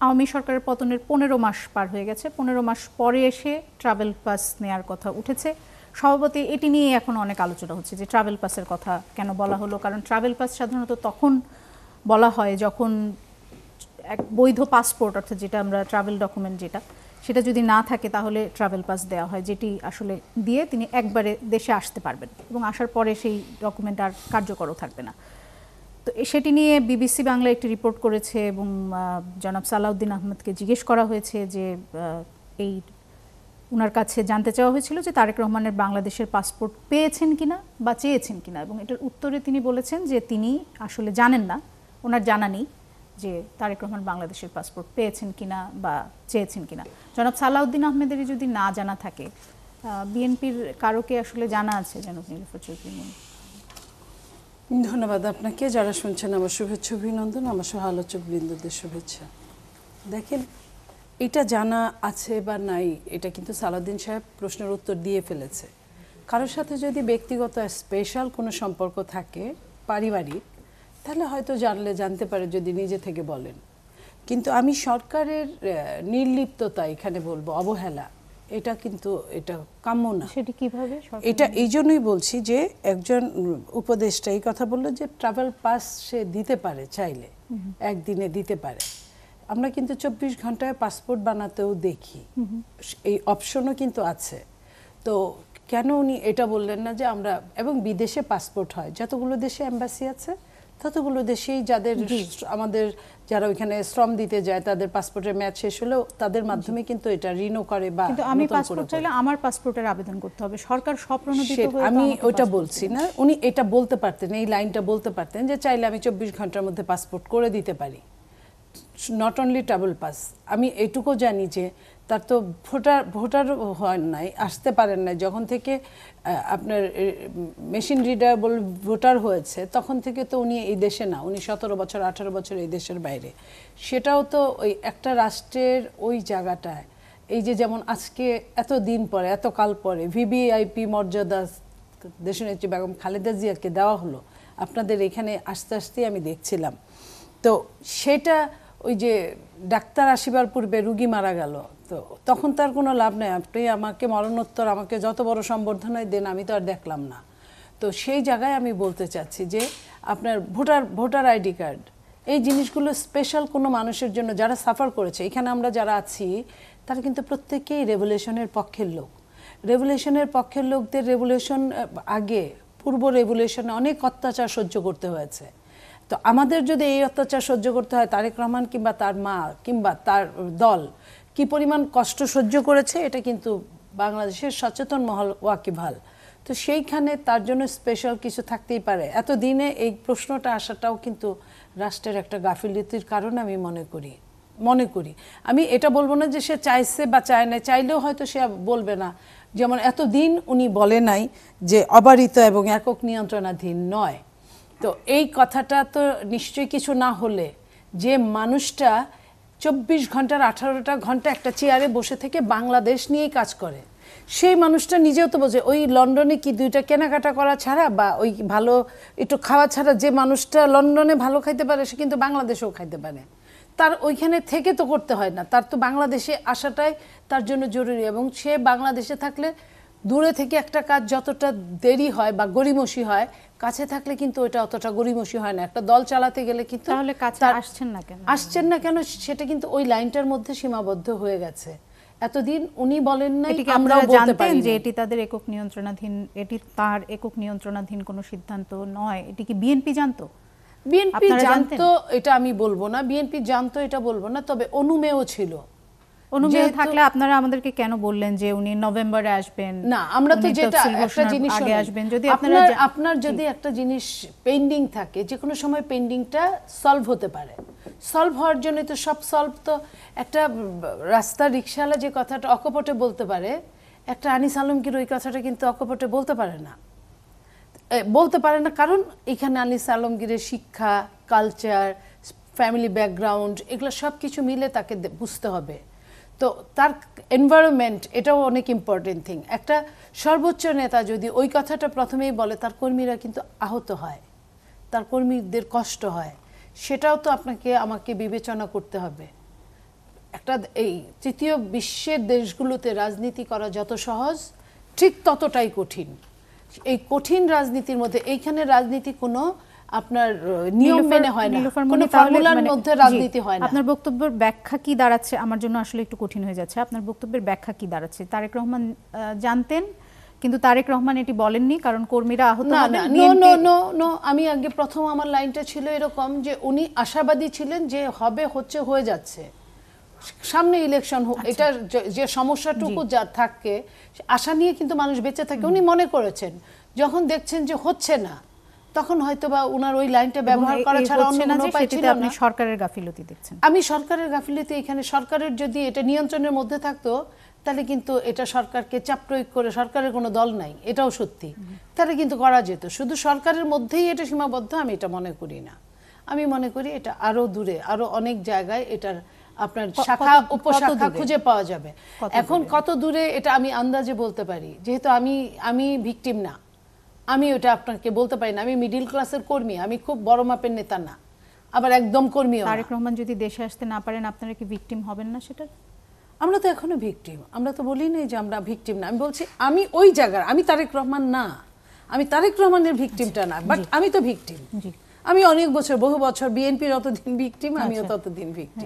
আওয়ামী সরকারের পতনের 15 মাস পার হয়ে গেছে, 15 মাস পরে এসে ট্রাভেল পাস নেওয়ার কথা উঠেছে। সভাপতি এটি নিয়ে এখন অনেক আলোচনা হচ্ছে যে ট্রাভেল পাসের কথা কেন বলা হলো, কারণ ট্রাভেল পাস সাধারণত তখন বলা হয় যখন এক বৈধ পাসপোর্ট, অর্থাৎ যেটা আমরা ট্রাভেল ডকুমেন্ট যেটা, সেটা যদি না থাকে তাহলে ট্রাভেল পাস দেওয়া হয়, যেটি আসলে দিয়ে তিনি একবারে দেশে আসতে পারবেন এবং আসার পরে সেই ডকুমেন্ট আর কার্যকরও থাকবে না। তো সেটি নিয়ে বিবিসি বাংলা একটি রিপোর্ট করেছে এবং জনাব সালাউদ্দিন আহমেদকে জিজ্ঞেস করা হয়েছে যে এই ওনার কাছে জানতে চাওয়া হয়েছিল যে তারেক রহমানের বাংলাদেশের পাসপোর্ট পেয়েছেন কিনা বা চেয়েছেন কিনা, এবং এটার উত্তরে তিনি বলেছেন যে তিনি আসলে জানেন না, ওনার জানা নেই যে তারেক রহমান বাংলাদেশের পাসপোর্ট পেয়েছেন কিনা বা চেয়েছেন কিনা। জনাব সালাউদ্দিন আহমেদেরই যদি না জানা থাকে, বিএনপির কারোকে আসলে জানা আছে জনাব নীলুফার চৌধুরী? ধন্যবাদ আপনাকে। যারা শুনছেন আমার শুভেচ্ছা অভিনন্দন, আমার সহ আলোচক বৃন্দদের শুভেচ্ছা। দেখেন, এটা জানা আছে বা নাই এটা কিন্তু সালাউদ্দিন সাহেব প্রশ্নের উত্তর দিয়ে ফেলেছে। কারোর সাথে যদি ব্যক্তিগত স্পেশাল কোনো সম্পর্ক থাকে পারিবারিক, তাহলে হয়তো জানতে পারে যদি নিজে থেকে বলেন। কিন্তু আমি সরকারের নির্লিপ্ততা এখানে বলবো, অবহেলা, এটা কিন্তু এটা কাম্য না। সেটি কিভাবে? এটা এই জন্যই বলছি যে একজন উপদেষ্টা এই কথা বললো যে ট্রাভেল পাস সে দিতে পারে, চাইলে একদিনে দিতে পারে। আমরা কিন্তু 24 ঘন্টায় পাসপোর্ট বানাতেও দেখি, এই অপশনও কিন্তু আছে। তো কেন উনি এটা বললেন না যে আমরা, এবং বিদেশে পাসপোর্ট হয়, যতগুলো দেশে এম্বাসি আছে ততগুলো দেশেই যাদের আমাদের যারা ওইখানে শ্রম দিতে যায় তাদের পাসপোর্টের মেয়াদ শেষ হলেও তাদের মাধ্যমে কিন্তু এটা রিনিউ করে। বা কিন্তু আমি পাসপোর্ট চাইলে আমার পাসপোর্টের আবেদন করতে হবে, সরকার স্বপ্রণোদিত হয়ে। আমি ওটা বলছি না, উনি এটা বলতে পারতেন, এই লাইনটা বলতে পারতেন যে চাইলে আমি 24 ঘন্টার মধ্যে পাসপোর্ট করে দিতে পারি, নট অনলি ট্রাভেল পাস। আমি এটুকু জানি যে তার তো ভোটার হয় নাই, আসতে পারেন নাই, যখন থেকে আপনার মেশিন রিডারেবল ভোটার হয়েছে তখন থেকে তো উনি এই দেশে না, উনি 17 বছর 18 বছর এই দেশের বাইরে। সেটাও তো ওই একটা রাষ্ট্রের ওই জায়গাটায়, এই যে যেমন আজকে এত দিন পরে, এত কাল পরে ভিভিআইপি মর্যাদা দেশনেত্রী বেগম খালেদা জিয়াকে দেওয়া হলো, আপনাদের এখানে আস্তে আস্তে আমি দেখছিলাম। তো সেটা ওই যে ডাক্তার আসিবার পূর্বে রুগী মারা গেল, তো তখন তার কোনো লাভ নেই, আপনি আমাকে মরণোত্তর আমাকে যত বড় সম্বর্ধনায় দেন আমি তো আর দেখলাম না। তো সেই জায়গায় আমি বলতে চাচ্ছি যে আপনার ভোটার আইডি কার্ড, এই জিনিসগুলো স্পেশাল কোনো মানুষের জন্য যারা সাফার করেছে। এখানে আমরা যারা আছি তারা কিন্তু প্রত্যেকেই রেভলিউশনের পক্ষের লোক। রেভলিউশনের পক্ষের লোকদের রেভলিউশন আগে পূর্ব রেভলিউশনে অনেক অত্যাচার সহ্য করতে হয়েছে। তো আমাদের যদি এই অত্যাচার সহ্য করতে হয়, তারেক রহমান কিংবা তার মা কিংবা তার দল কি পরিমাণ কষ্ট সহ্য করেছে এটা কিন্তু বাংলাদেশের সচেতন মহল ওয়াকিবহাল। তো সেইখানে তার জন্য স্পেশাল কিছু থাকতেই পারে। এতদিনে এই প্রশ্নটা আসাটাও কিন্তু রাষ্ট্রের একটা গাফিলতির কারণ আমি মনে করি। আমি এটা বলবো না যে সে চাইছে বা চায় না, চাইলেও হয়তো সে বলবে না। যেমন এতদিন উনি বলে নাই যে অবারিত এবং একক নিয়ন্ত্রণাধীন নয়। তো এই কথাটা তো নিশ্চয়ই কিছু না হলে, যে মানুষটা 24 ঘন্টার 18টা ঘন্টা একটা চেয়ারে বসে থেকে বাংলাদেশ নিয়েই কাজ করে, সেই মানুষটা নিজেও তো বোঝে। ওই লন্ডনে কি দুইটা কেনাকাটা করা ছাড়া বা ওই ভালো একটু খাওয়া ছাড়া যে মানুষটা লন্ডনে ভালো খাইতে পারে সে কিন্তু বাংলাদেশেও খাইতে পারে। তার ওইখানে থেকে তো করতে হয় না, তার তো বাংলাদেশে আসাটাই তার জন্য জরুরি। এবং সে বাংলাদেশে থাকলে দূরে থেকে একটা কাজ যতটা দেরি হয় বা গড়িমসি হয়, কাছে থাকলে কিন্তু ওটা অতটা গড়িমসি হয় না। একটা দল চালাতে গেলে কিন্তু তাহলে কাছে আসছেন না কেন সেটা কিন্তু ওই লাইনটার মধ্যে সীমাবদ্ধ হয়ে গেছে। এতদিন উনি বলেন না, আমরাও বলতে পারি যে এটি তাদের একক নিয়ন্ত্রণাধীন, এটি তার একক নিয়ন্ত্রণাধীন কোনো সিদ্ধান্ত নয়। এটি কি বিএনপি জানতো? বিএনপি জানতো এটা আমি বলবো না, বিএনপি জানতো এটা বলবো না, তবে অনুমেয় ছিল। অনুমেয় থাকলে আপনারা আমাদেরকে কেন বললেন যে উনি নভেম্বরে আসবেন? না, আমরা তো যেটা একটা জিনিস আগে আসবেন, যদি আপনার যদি একটা জিনিস পেন্ডিং থাকে, যে কোনো সময় পেন্ডিংটা সলভ হতে পারে। সলভ হওয়ার জন্য তো সব সলভ তো একটা রাস্তা রিকশাওয়ালা যে কথাটা অকপটে বলতে পারে, একটা আনিস আলমগীর ওই কথাটা কিন্তু অকপটে বলতে পারে না, কারণ এখানে আনিস আলমগীরের শিক্ষা, কালচার, ফ্যামিলি ব্যাকগ্রাউন্ড, এগুলো সব কিছু মিলে তাকে বুঝতে হবে। তো তার এনভায়রনমেন্ট, এটাও অনেক ইম্পর্টেন্ট থিং। একটা সর্বোচ্চ নেতা যদি ওই কথাটা প্রথমেই বলে, তার কর্মীরা কিন্তু আহত হয়, তার কর্মীদের কষ্ট হয়, সেটাও তো আমাকে বিবেচনা করতে হবে। একটা এই তৃতীয় বিশ্বের দেশগুলোতে রাজনীতি করা যত সহজ ঠিক ততটাই কঠিন। এই কঠিন রাজনীতির মধ্যে এইখানে রাজনীতি কোনো আপনার নিয়ম মেনে হয় না, কোনো ফর্মুলার মধ্যে রাজনীতি হয় না। আপনার বক্তব্যের ব্যাখ্যা কি দাঁড়াচ্ছে আমার জন্য আসলে একটু কঠিন হয়ে যাচ্ছে। আপনার বক্তব্যের ব্যাখ্যা কি দাঁড়াচ্ছে? তারেক রহমান জানতেন কিন্তু তারেক রহমান এটি বলেননি কারণ কর্মীরা আহত না হবেন। না নো নো নো, আমি আগে প্রথম আমার লাইনটা ছিল এরকম যে উনি আশাবাদী ছিলেন যে হবে, হচ্ছে, হয়ে যাচ্ছে, সামনে ইলেকশন হোক, এটা যে সমস্যাটুকু যা থাকে আশা নিয়ে কিন্তু মানুষ বেঁচে থাকে। উনি মনে করেছেন যখন দেখছেন যে হচ্ছে না তখন হয়তোবা ওনার ওই লাইনটা ব্যবহার করা ছাড়া অন্য কোনো উপায় ছিল আপনি না। সরকারের গাফিলতি দেখছেন। আমি সরকারের গাফিলতি, এখানে সরকারের যদি এটা নিয়ন্ত্রণের মধ্যে থাকতো তাহলে কিন্তু এটা সরকারকে চাপ প্রয়োগ করে, সরকারের কোনো দল নাই এটাও সত্যি, তাহলে কিন্তু করা যেত। শুধু সরকারের মধ্যেই এটা সীমাবদ্ধ আমি এটা মনে করি না। আমি মনে করি এটা আরো দূরে, আরো অনেক জায়গায় এটার আপনার শাখা উপশাখা খুঁজে পাওয়া যাবে। এখন কত দূরে এটা আমি আন্দাজে বলতে পারি, যেহেতু আমি ভিকটিম না, আমি ওটা আপনাকে বলতে পারি না। আমি মিডিল ক্লাসের কর্মী, আমি খুব বড় মাপের নেতা না, আবার একদম কর্মীও না। তারেক রহমান যদি দেশে আসতে না পারেন আপনারা কি ভিকটিম হবেন না সেটা? আমরা তো এখনো ভিকটিম, আমরা তো বলি নাই যে আমরা ভিকটিম না। আমি বলছি আমি ওই জায়গার, আমি তারেক রহমান না, আমি তারেক রহমানের ভিকটিমটা না, বাট আমি তো ভিকটিম। আমি অনেক বছর, বহু বছর বিএনপির যতদিন ভিকটিম আমিও ততদিন ভিকটিম।